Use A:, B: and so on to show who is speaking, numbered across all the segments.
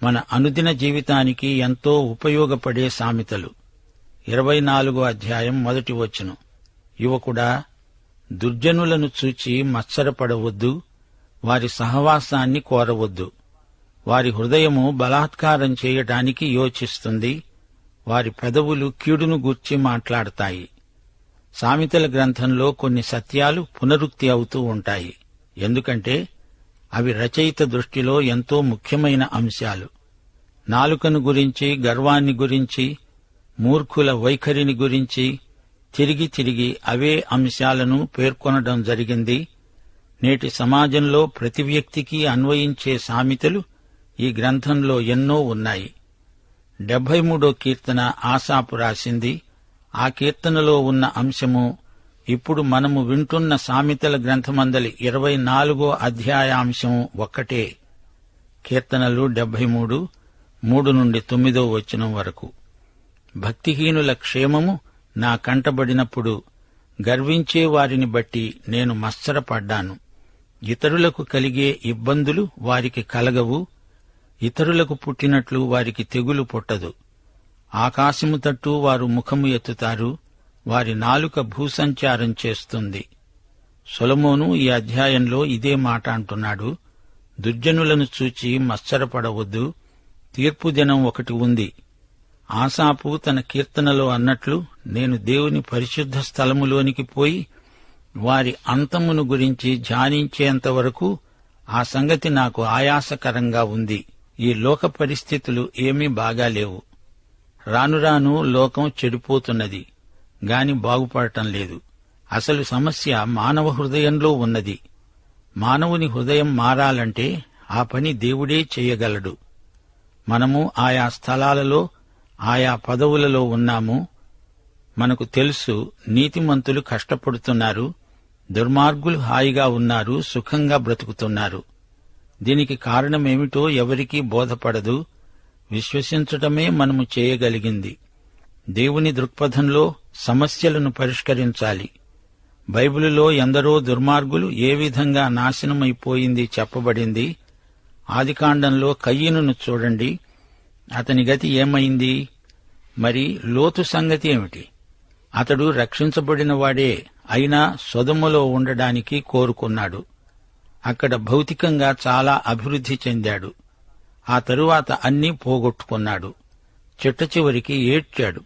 A: మన అనుదిన జీవితానికి ఎంతో ఉపయోగపడే సామెతలు. 24వ అధ్యాయం 1వ వచనం. యువకుడా, దుర్జనులను చూచి మత్సరపడవద్దు, వారి సహవాసాన్ని కోరవద్దు. వారి హృదయము బలాత్కారం చేయటానికి యోచిస్తుంది, వారి పెదవులు కీడును గూర్చి మాట్లాడతాయి. సామెతల గ్రంథంలో కొన్ని సత్యాలు పునరుక్తి అవుతూ ఉంటాయి. ఎందుకంటే అవి రచయిత దృష్టిలో ఎంతో ముఖ్యమైన అంశాలు. నాలుకను గురించి, గర్వాన్ని గురించి, మూర్ఖుల వైఖరిని గురించి తిరిగి తిరిగి అవే అంశాలను పేర్కొనడం జరిగింది. నేటి సమాజంలో ప్రతి వ్యక్తికి అన్వయించే సామెతలు ఈ గ్రంథంలో ఎన్నో ఉన్నాయి. 73వ కీర్తన ఆసాపు రాసింది. ఆ కీర్తనలో ఉన్న అంశము ఇప్పుడు మనము వింటున్న సామెతల గ్రంథమందలి 24వ అధ్యాయాంశం ఒక్కటే. కీర్తనలు 73, 3 నుండి 9వ వచనం వరకు. భక్తిహీనుల క్షేమము నా కంటబడినప్పుడు గర్వించే వారిని బట్టి నేను మత్సరపడ్డాను. ఇతరులకు కలిగే ఇబ్బందులు వారికి కలగవు, ఇతరులకు పుట్టినట్లు వారికి తెగులు పుట్టదు. ఆకాశము తట్టు వారు ముఖము ఎత్తుతారు, వారి నాలుక భూసంచారం చేస్తుంది. సొలొమోను ఈ అధ్యాయంలో ఇదే మాట అంటున్నాడు. దుర్జనులను చూచి మత్సరపడవద్దు, తీర్పు దినం ఒకటి ఉంది. ఆసాపు తన కీర్తనలో అన్నట్లు, నేను దేవుని పరిశుద్ధ స్థలములోనికి పోయి వారి అంతమును గురించి ధ్యానించేంతవరకు ఆ సంగతి నాకు ఆయాసకరంగా ఉంది. ఈ లోక పరిస్థితులు ఏమీ బాగాలేవు. రానురాను లోకం చెడిపోతున్నది గాని బాగుపడటం లేదు. అసలు సమస్య మానవ హృదయంలో ఉన్నది. మానవుని హృదయం మారాలంటే ఆ పని దేవుడే చేయగలడు. మనము ఆయా స్థలాలలో, ఆయా పదవులలో ఉన్నాము. మనకు తెలుసు, నీతిమంతులు కష్టపడుతున్నారు, దుర్మార్గులు హాయిగా ఉన్నారు, సుఖంగా బ్రతుకుతున్నారు. దీనికి కారణమేమిటో ఎవరికీ బోధపడదు. విశ్వసించటమే మనము చేయగలిగింది. దేవుని దృక్పథంలో సమస్యలను పరిష్కరించాలి. బైబిలులో ఎందరో దుర్మార్గులు ఏ విధంగా నాశనమైపోయింది చెప్పబడింది. ఆదికాండంలో కయీనును చూడండి, అతని గతి ఏమైంది? మరి లోతు సంగతి ఏమిటి? అతడు రక్షించబడినవాడే, అయినా సొదొమలో ఉండడానికి కోరుకున్నాడు. అక్కడ భౌతికంగా చాలా అభివృద్ధి చెందాడు. ఆ తరువాత అన్నీ పోగొట్టుకున్నాడు. చిట్టచివరికి ఏడ్చాడు.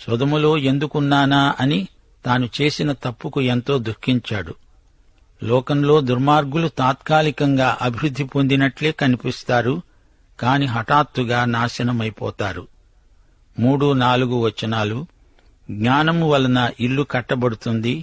A: సొదొమలో ఎందుకున్నానా అని తాను చేసిన తప్పుకు ఎంతో దుఃఖించాడు. లోకంలో దుర్మార్గులు తాత్కాలికంగా అభివృద్ధి పొందినట్లే కనిపిస్తారు, కాని హఠాత్తుగా నాశనమైపోతారు. 3, 4 వచనాలు. జ్ఞానము వలన ఇల్లు కట్టబడుతుంది,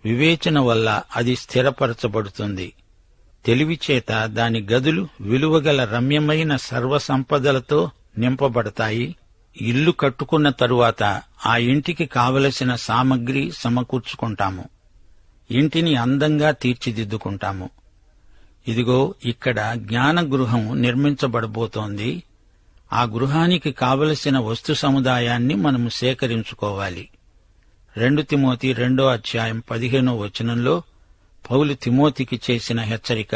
A: వివేచన వల్ల అది స్థిరపరచబడుతుంది. తెలివిచేత దాని గదులు విలువగల రమ్యమైన సర్వసంపదలతో నింపబడతాయి. ఇల్లు కట్టుకున్న తరువాత ఆ ఇంటికి కావలసిన సామగ్రి సమకూర్చుకుంటాము. ఇంటిని అందంగా తీర్చిదిద్దుకుంటాము. ఇదిగో, ఇక్కడ జ్ఞానగృహం నిర్మించబడబోతోంది. ఆ గృహానికి కావలసిన వస్తు సముదాయాన్ని మనము సేకరించుకోవాలి. 2 తిమోతి 2వ అధ్యాయం 15వ వచనంలో పౌలు తిమోతికి చేసిన హెచ్చరిక,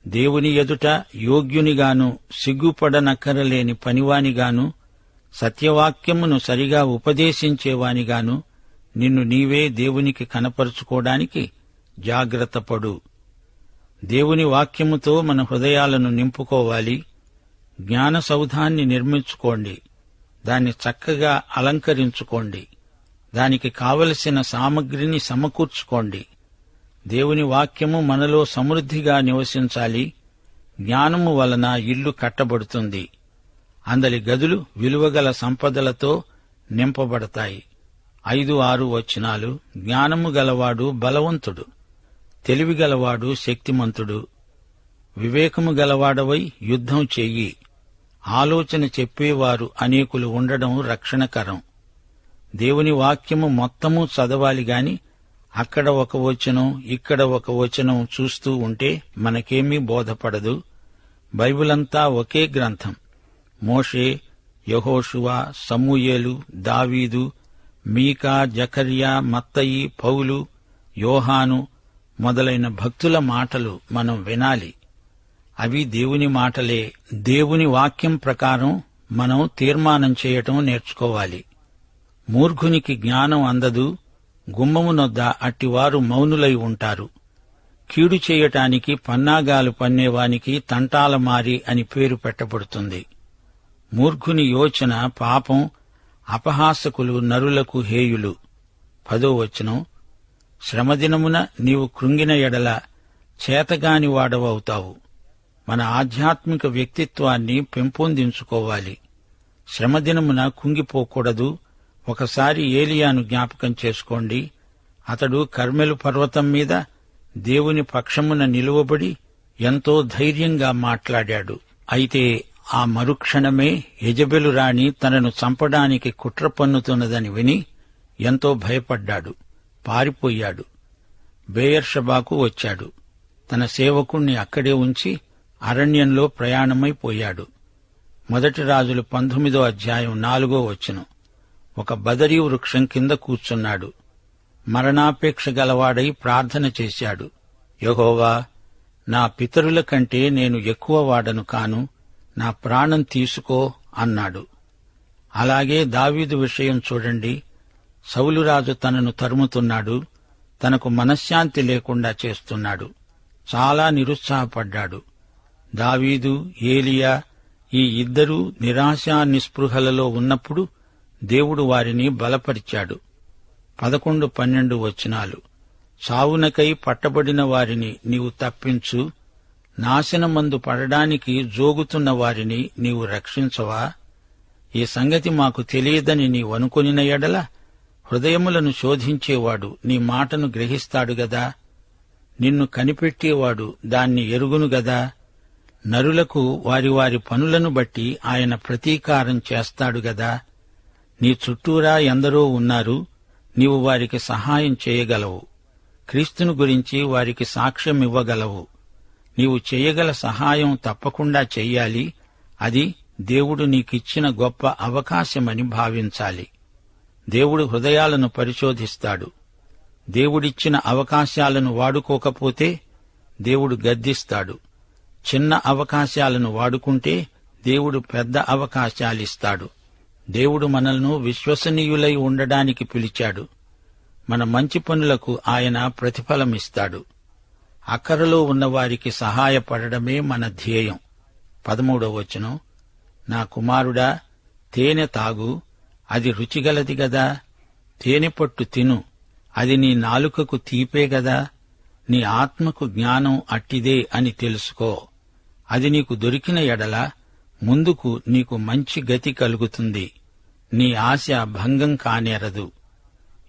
A: దేవుని ఎదుట యోగ్యునిగాను, సిగ్గుపడనక్కరలేని పనివానిగాను, సత్యవాక్యమును సరిగా ఉపదేశించేవానిగాను నిన్ను నీవే దేవునికి కనపరుచుకోవడానికి జాగ్రత్తపడు. దేవుని వాక్యముతో మన హృదయాలను నింపుకోవాలి. జ్ఞాన సౌధాన్ని నిర్మించుకోండి, దాన్ని చక్కగా అలంకరించుకోండి, దానికి కావలసిన సామగ్రిని సమకూర్చుకోండి. దేవుని వాక్యము మనలో సమృద్ధిగా నివసించాలి. జ్ఞానము వలన ఇల్లు కట్టబడుతుంది. అందలి గదులు విలువగల సంపదలతో నింపబడతాయి. 5, 6 వచనాలు. జ్ఞానము గలవాడు బలవంతుడు, తెలివిగలవాడు శక్తిమంతుడు. వివేకము గలవాడవై యుద్ధం చెయ్యి. ఆలోచన చెప్పేవారు అనేకులు ఉండడం రక్షణకరం. దేవుని వాక్యము మొత్తము చదవాలి గాని అక్కడ ఒక వచనం, ఇక్కడ ఒక వచనం చూస్తూ ఉంటే మనకేమీ బోధపడదు. బైబిలంతా ఒకే గ్రంథం. మోషే, యెహోషువ, సమూయేలు, దావీదు, మీకా, జకర్యా, మత్తయి, పౌలు, యోహాను మొదలైన భక్తుల మాటలు మనం వినాలి. అవి దేవుని మాటలే. దేవుని వాక్యం ప్రకారం మనం తీర్మానం చేయటం నేర్చుకోవాలి. మూర్ఖునికి జ్ఞానం అందదు, గుమ్మమునొద్ద అట్టివారు మౌనులై ఉంటారు. కీడు చేయటానికి పన్నాగాలు పన్నేవానికి తంటాలమారి అని పేరు పెట్టబడుతుంది. మూర్ఖుని యోచన పాపం, అపహాసకులు నరులకు హేయులు. 10వ వచనం, శ్రమదినమున నీవు కృంగిన ఎడల చేతగాని వాడవవుతావు. మన ఆధ్యాత్మిక వ్యక్తిత్వాన్ని పెంపొందించుకోవాలి. శ్రమదినమున కుంగిపోకూడదు. ఒకసారి ఏలియాను జ్ఞాపకం చేసుకోండి. అతడు కర్మెలు పర్వతం మీద దేవుని పక్షమున నిలువబడి ఎంతో ధైర్యంగా మాట్లాడాడు. అయితే ఆ మరుక్షణమే యెజెబెలు రాణి తనను చంపడానికి కుట్ర పన్నుతున్నదని విని ఎంతో భయపడ్డాడు, పారిపోయాడు. బెయేర్షెబాకు వచ్చాడు. తన సేవకుణ్ణి అక్కడే ఉంచి అరణ్యంలో ప్రయాణమైపోయాడు. 1 రాజులు 19వ అధ్యాయం 4వ వచనం. ఒక బదరీ వృక్షం కింద కూర్చున్నాడు. మరణాపేక్ష గలవాడై ప్రార్థన చేశాడు. యెహోవా, నా పితరుల కంటే నేను ఎక్కువ వాడను కాను, నా ప్రాణం తీసుకో అన్నాడు. అలాగే దావీదు విషయం చూడండి. సౌలురాజు తనను తరుముతున్నాడు, తనకు మనశ్శాంతి లేకుండా చేస్తున్నాడు. చాలా నిరుత్సాహపడ్డాడు. దావీదు, ఏలియా ఈ ఇద్దరూ నిరాశా నిస్పృహలలో ఉన్నప్పుడు దేవుడు వారిని బలపరిచాడు. 11, 12 వచనాలు. సావునకై పట్టబడిన వారిని నీవు తప్పించు, నాశనమందు పడడానికి జోగుతున్న వారిని నీవు రక్షించవా? ఈ సంగతి మాకు తెలియదని నీవనుకొనిన ఎడల హృదయములను శోధించేవాడు నీ మాటను గ్రహిస్తాడు గదా. నిన్ను కనిపెట్టేవాడు దాన్ని ఎరుగును గదా. నరులకు వారి వారి పనులను బట్టి ఆయన ప్రతీకారం చేస్తాడు గదా. నీ చుట్టూరా ఎందరో ఉన్నారు, నీవు వారికి సహాయం చేయగలవు. క్రీస్తును గురించి వారికి సాక్ష్యం ఇవ్వగలవు. నీవు చేయగల సహాయం తప్పకుండా చెయ్యాలి. అది దేవుడు నీకిచ్చిన గొప్ప అవకాశమని భావించాలి. దేవుడు హృదయాలను పరిశోధిస్తాడు. దేవుడిచ్చిన అవకాశాలను వాడుకోకపోతే దేవుడు గద్దిస్తాడు. చిన్న అవకాశాలను వాడుకుంటే దేవుడు పెద్ద అవకాశాలిస్తాడు. దేవుడు మనల్ని విశ్వసనీయులై ఉండడానికి పిలిచాడు. మన మంచి పనులకు ఆయన ప్రతిఫలమిస్తాడు. అక్కరలో ఉన్నవారికి సహాయపడడమే మన ధ్యేయం. 13వ వచనం. నా కుమారుడా, తేనె తాగు, అది రుచిగలది గదా. తేనె పట్టు తిను, అది నీ నాలుకకు తీపే గదా. నీ ఆత్మకు జ్ఞానం అట్టిదే అని తెలుసుకో. అది నీకు దొరికిన ఎడల ముందుకు నీకు మంచి గతి కలుగుతుంది. నీ ఆశ భంగం కానేరదు.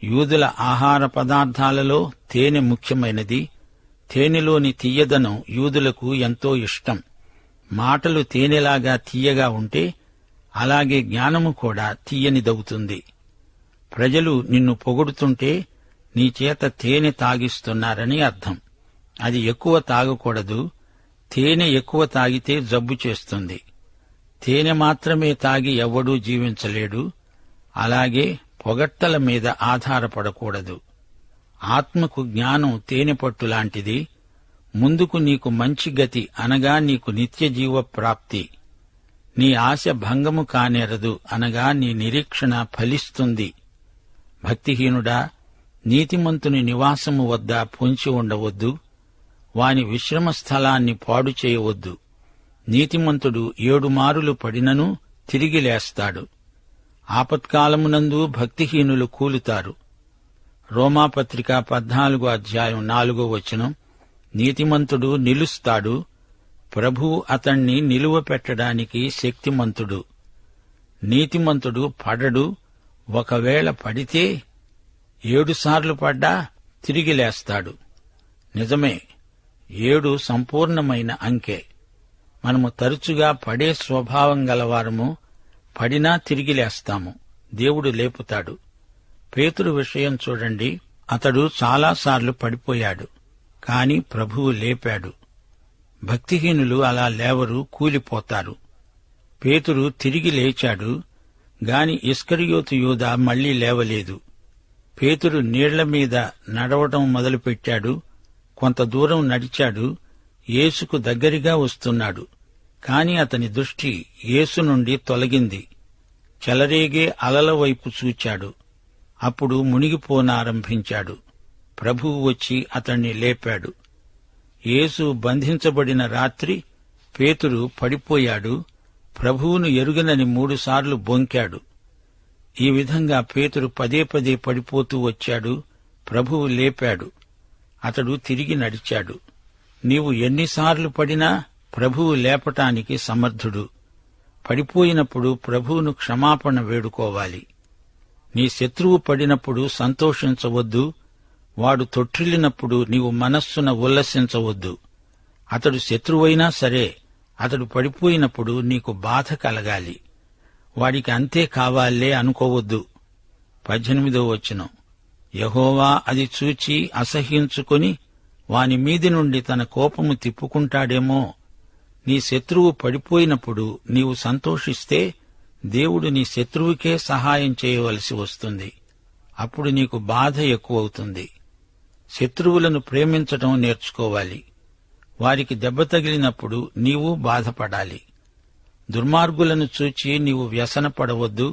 A: యూదుల ఆహార పదార్థాలలో తేనె ముఖ్యమైనది. తేనెలోని తీయదనం యూదులకు ఎంతో ఇష్టం. మాటలు తేనెలాగా తీయగా ఉంటే అలాగే జ్ఞానము కూడా తీయనిదవుతుంది. ప్రజలు నిన్ను పొగుడుతుంటే నీచేత తేనె తాగిస్తున్నారని అర్థం. అది ఎక్కువ తాగకూడదు. తేనె ఎక్కువ తాగితే జబ్బు చేస్తుంది. తేనె మాత్రమే తాగి ఎవ్వడూ జీవించలేడు. అలాగే పొగట్టల మీద ఆధారపడకూడదు. ఆత్మకు జ్ఞానం తేనె పట్టులాంటిది. ముందుకు నీకు మంచి గతి అనగా నీకు నిత్యజీవ ప్రాప్తి. నీ ఆశ భంగము కానేరదు అనగా నీ నిరీక్షణ ఫలిస్తుంది. భక్తిహీనుడా, నీతిమంతుని నివాసము వద్ద పొంచి ఉండవద్దు. వాని విశ్రమ స్థలాన్ని పాడు చేయవద్దు. నీతిమంతుడు 7 మారులు పడినను తిరిగి లేస్తాడు. ఆపత్కాలమునందు భక్తిహీనులు కూలుతారు. రోమాపత్రిక 14వ అధ్యాయం 4వ వచనం. నీతిమంతుడు నిలుస్తాడు, ప్రభువు అతణ్ణి నిలువ పెట్టడానికి శక్తిమంతుడు. నీతిమంతుడు పడడు, ఒకవేళ పడితే 7 సార్లు పడ్డా తిరిగి లేస్తాడు. నిజమే, 7 సంపూర్ణమైన అంకె. మనము తరచుగా పడే స్వభావం గలవారము. పడినా తిరిగి లేస్తాము. దేవుడు లేపుతాడు. పేతురు విషయం చూడండి. అతడు చాలాసార్లు పడిపోయాడు, కాని ప్రభువు లేపాడు. భక్తిహీనులు అలా లేవరు, కూలిపోతారు. పేతురు తిరిగి లేచాడు, గాని ఇస్కరియోతు యూదా మళ్లీ లేవలేదు. పేతురు నీళ్ల మీద నడవడం మొదలుపెట్టాడు. కొంత దూరం నడిచాడు. యేసుకు దగ్గరగా వస్తున్నాడు. కాని అతని దృష్టి యేసు నుండి తొలగింది. చెలరేగే అలల వైపు చూచాడు. అప్పుడు మునిగిపోనారంభించాడు. ప్రభువు వచ్చి అతణ్ణి లేపాడు. యేసు బంధించబడిన రాత్రి పేతురు పడిపోయాడు. ప్రభువును ఎరుగనని 3 సార్లు బొంకాడు. ఈ విధంగా పేతురు పదే పదే పడిపోతూ వచ్చాడు. ప్రభువు లేపాడు. అతడు తిరిగి నడిచాడు. నీవు ఎన్నిసార్లు పడినా ప్రభువు లేపటానికి సమర్థుడు. పడిపోయినప్పుడు ప్రభువును క్షమాపణ వేడుకోవాలి. నీ శత్రువు పడినప్పుడు సంతోషించవద్దు. వాడు తొట్టిల్లినప్పుడు నీవు మనస్సున ఉల్లసించవద్దు. అతడు శత్రువైనా సరే అతడు పడిపోయినప్పుడు నీకు బాధ కలగాలి. వాడికి అంతే కావాలే అనుకోవద్దు. 18వ వచనం. యెహోవా అది చూచి అసహ్యించుకొని వాని మీది నుండి తన కోపము తిప్పుకుంటాడేమో. నీ శత్రువు పడిపోయినప్పుడు నీవు సంతోషిస్తే దేవుడు నీ శత్రువుకే సహాయం చేయవలసి వస్తుంది. అప్పుడు నీకు బాధ ఎక్కువవుతుంది. శత్రువులను ప్రేమించటం నేర్చుకోవాలి. వారికి దెబ్బ తగిలినప్పుడు నీవు బాధపడాలి. దుర్మార్గులను చూచి నీవు వ్యసనపడవద్దు.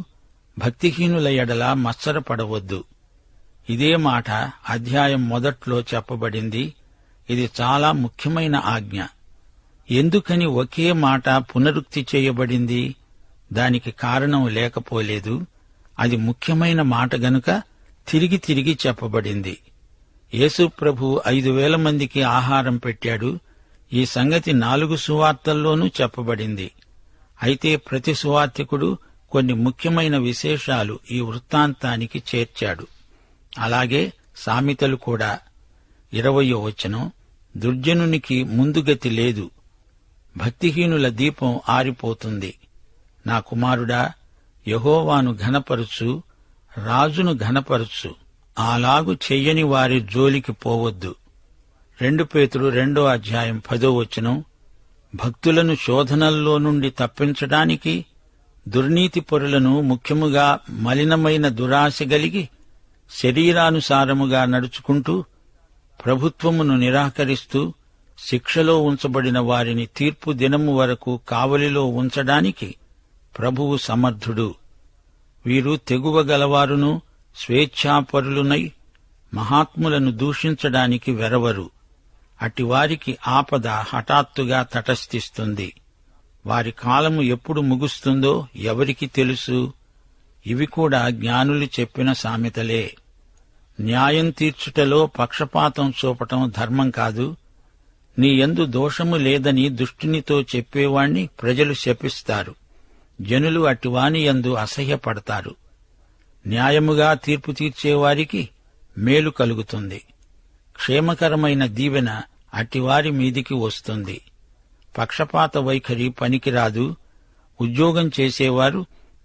A: భక్తిహీనుల ఎడల మత్సరపడవద్దు. ఇదే మాట అధ్యాయం మొదట్లో చెప్పబడింది. ఇది చాలా ముఖ్యమైన ఆజ్ఞ. ఎందుకని ఒకే మాట పునరుక్తి చేయబడింది? దానికి కారణం లేకపోలేదు. అది ముఖ్యమైన మాట గనుక తిరిగి తిరిగి చెప్పబడింది. యేసు ప్రభు 5,000 మందికి ఆహారం పెట్టాడు. ఈ సంగతి 4 సువార్తల్లోనూ చెప్పబడింది. అయితే ప్రతి సువార్తికుడు కొన్ని ముఖ్యమైన విశేషాలు ఈ వృత్తాంతానికి చేర్చాడు. అలాగే సామెతలు కూడా. 20వ వచనం. దుర్జనునికి ముందుగతి లేదు. భక్తిహీనుల దీపం ఆరిపోతుంది. నా కుమారుడా, యెహోవాను ఘనపరచు, రాజును ఘనపరచు. అలాగు చెయ్యని వారి జోలికి పోవద్దు. 2 పేతురు 2వ అధ్యాయం 10వ వచనం. భక్తులను శోధనల్లో నుండి తప్పించడానికి దుర్నీతిపరులను, ముఖ్యముగా మలినమైన దురాశ గలిగి శరీరానుసారముగా నడుచుకుంటూ ప్రభుత్వమును నిరాకరిస్తూ శిక్షలో ఉంచబడిన వారిని తీర్పు దినము వరకు కావలిలో ఉంచడానికి ప్రభువు సమర్థుడు. వీరు తెగువగలవారును స్వేచ్ఛాపరులునై మహాత్ములను దూషించడానికి వెరవరు. అటివారికి ఆపద హఠాత్తుగా తటస్థిస్తుంది. వారి కాలము ఎప్పుడు ముగుస్తుందో ఎవరికి తెలుసు? ఇవి కూడా జ్ఞానులు చెప్పిన సామెతలే. న్యాయం తీర్చుటలో పక్షపాతం చూపటం ధర్మం కాదు. నీ యందు దోషము లేదని దుష్టునితో చెప్పేవాణ్ణి ప్రజలు శపిస్తారు. జనులు అటివాని యందు అసహ్యపడతారు. న్యాయముగా తీర్పు తీర్చేవారికి మేలు కలుగుతుంది. క్షేమకరమైన దీవెన అటివారి మీదికి వస్తుంది. పక్షపాత వైఖరి పనికిరాదు. ఉద్యోగం చేసేవారు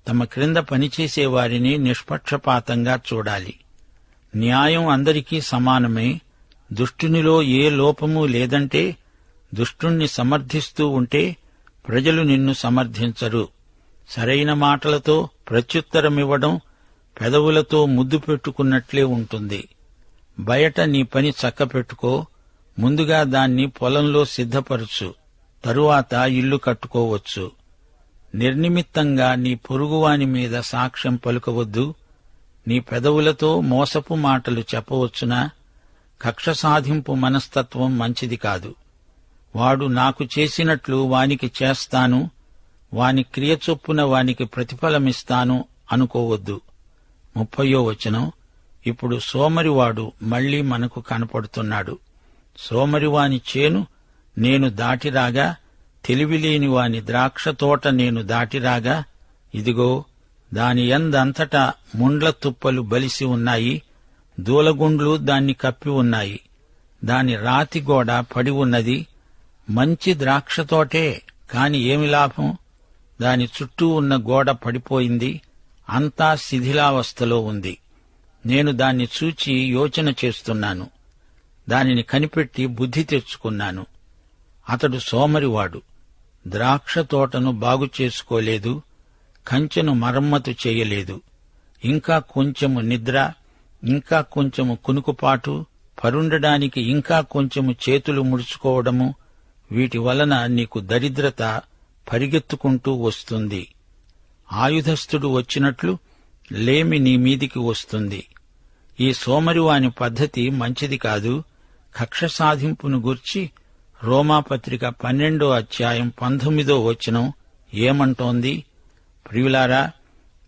A: తమ క్రింద పనిచేసేవారిని నిష్పక్షపాతంగా చూడాలి. న్యాయం అందరికీ సమానమే. దుష్టునిలో ఏ లోపమూ లేదంటే, దుష్టుణ్ణి సమర్థిస్తూ ఉంటే ప్రజలు నిన్ను సమర్థించరు. సరైన మాటలతో ప్రత్యుత్తరమివ్వడం పెదవులతో ముద్దు పెట్టుకున్నట్లే ఉంటుంది. బయట నీ పని చక్కపెట్టుకో. ముందుగా దాన్ని పొలంలో సిద్ధపరచు. తరువాత ఇల్లు కట్టుకోవచ్చు. నిర్నిమిత్తంగా నీ పొరుగువాని మీద సాక్ష్యం పలుకవద్దు. నీ పెదవులతో మోసపు మాటలు చెప్పవచ్చునా? కక్ష సాధింపు మనస్తత్వం మంచిది కాదు. వాడు నాకు చేసినట్లు వానికి చేస్తాను, వాని క్రియ చొప్పున వానికి ప్రతిఫలమిస్తాను అనుకోవద్దు. 30వ వచనం. ఇప్పుడు సోమరివాడు మళ్లీ మనకు కనపడుతున్నాడు. సోమరివాని చేను నేను దాటిరాగా, తెలివిలేని వాని ద్రాక్ష తోట నేను దాటిరాగా, ఇదిగో దాని యందంతటా ముండ్ల తుప్పలు బలిసి ఉన్నాయి, దూలగుండ్లు దాన్ని కప్పి ఉన్నాయి. దాని రాతి గోడ పడి ఉన్నది. మంచి ద్రాక్షతోటే, కాని ఏమి లాభం? దాని చుట్టూ ఉన్న గోడ పడిపోయింది, అంతా శిథిలావస్థలో ఉంది. నేను దాన్ని చూచి యోచన చేస్తున్నాను, దానిని కనిపెట్టి బుద్ధి తెచ్చుకున్నాను. అతడు సోమరివాడు, ద్రాక్ష తోటను బాగు చేసుకోలేదు, కంచెను మరమ్మతు చేయలేదు. ఇంకా కొంచెము నిద్ర, ఇంకా కొంచెము కునుకుపాటు, పరుండడానికి ఇంకా కొంచెము చేతులు ముడుచుకోవడము, వీటి వలన నీకు దరిద్రత పరిగెత్తుకుంటూ వస్తుంది. ఆయుధస్థుడు వచ్చినట్లు లేమి నీ మీదికి వస్తుంది. ఈ సోమరివాని పద్ధతి మంచిది కాదు. కక్ష సాధింపును గూర్చి రోమాపత్రిక 12:19 ఏమంటోంది? ప్రియులారా,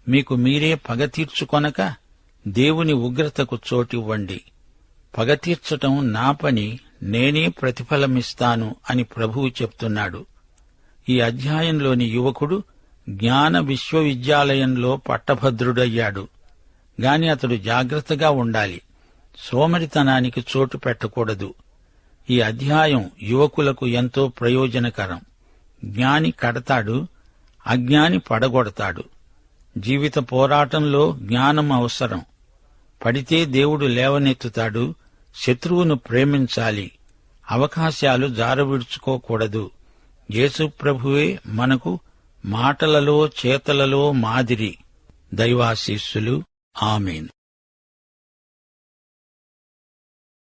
A: మీకు మీరే పగ తీర్చుకొనక దేవుని ఉగ్రతకు చోటివ్వండి. పగ తీర్చటం నా పని, నేనే ప్రతిఫలమిస్తాను అని ప్రభువు చెప్తున్నాడు. ఈ అధ్యాయంలోని యువకుడు జ్ఞాన విశ్వవిద్యాలయంలో పట్టభద్రుడయ్యాడు. గాని అతడు జాగ్రత్తగా ఉండాలి. సోమరితనానికి చోటు పెట్టకూడదు. ఈ అధ్యాయం యువకులకు ఎంతో ప్రయోజనకరం. జ్ఞాని కడతాడు, అజ్ఞాని పడగొడతాడు. జీవిత పోరాటంలో జ్ఞానం అవసరం. పడితే దేవుడు లేవనెత్తుతాడు. శత్రువును ప్రేమించాలి. అవకాశాలు జారవిడుచుకోకూడదు. యేసు ప్రభువే మనకు మాటలలో చేతలలో మాదిరి. దైవాశీస్సులు. ఆమేన్.